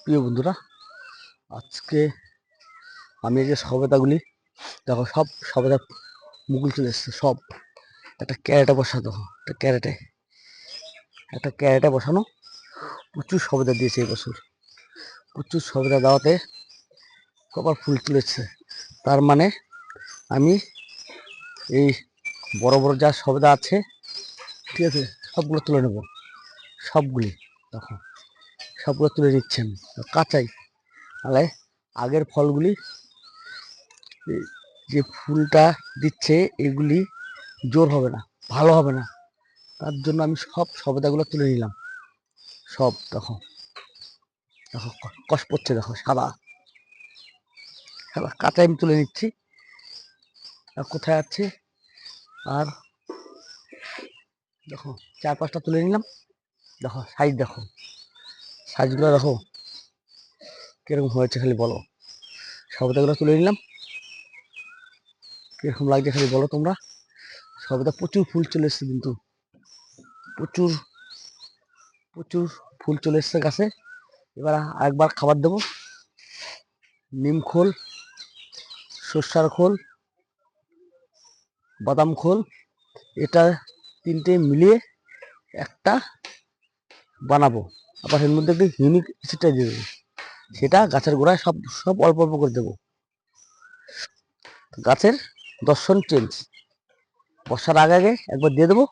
প্রিয় বন্ধুরা, আজকে আমি এই যে সবেদাগুলি দেখো, সব সবেদা মুকুল চলে এসছে সব। একটা ক্যারেটে বসানো, একটা ক্যারেটে বসানো প্রচুর সবেদা দিয়েছে এই বছর। প্রচুর সবেদা দেওয়াতে কবার ফুল তুলেছে। তার মানে আমি এই বড় বড় যা সবেদা আছে, ঠিক আছে, সবগুলো তুলে নেব। সবগুলি দেখো, সবগুলো তুলে নিচ্ছি আমি কাঁচাই। তাহলে আগের ফলগুলি যে ফুলটা দিচ্ছে এগুলি জোর হবে না, ভালো হবে না। তার জন্য আমি সব সবেদাগুলো তুলে নিলাম। সব দেখো, দেখো কষ পড়ছে, দেখো সাদা সাদা কাঁচা আমি তুলে নিচ্ছি। আর কোথায় আছে, আর দেখো 4-5টা তুলে নিলাম। দেখো সাইজ, দেখো সাইজগুলো দেখো কিরকম হয়েছে, খালি বলো। সবেদাগুলো তুলে নিলাম, কিরকম লাগছে খালি বলো তোমরা। সবেদা প্রচুর ফুল চলে এসছে, কিন্তু প্রচুর প্রচুর ফুল চলে এসছে গাছে। এবার আরেকবার খাবার দেবো, নিম খোল, সর্ষার খোল, বাদাম খোল, এটা তিনটে মিলিয়ে একটা বানাবো। আবার এর মধ্যে একটু ইউনিক অ্যাসিডটা দিয়ে দেবো, সেটা গাছের গোড়ায় সব সব অল্প অল্প করে দেবো। গাছের দর্শন চেঞ্জ। বর্ষার আগে আগে একবার দিয়ে দেবো,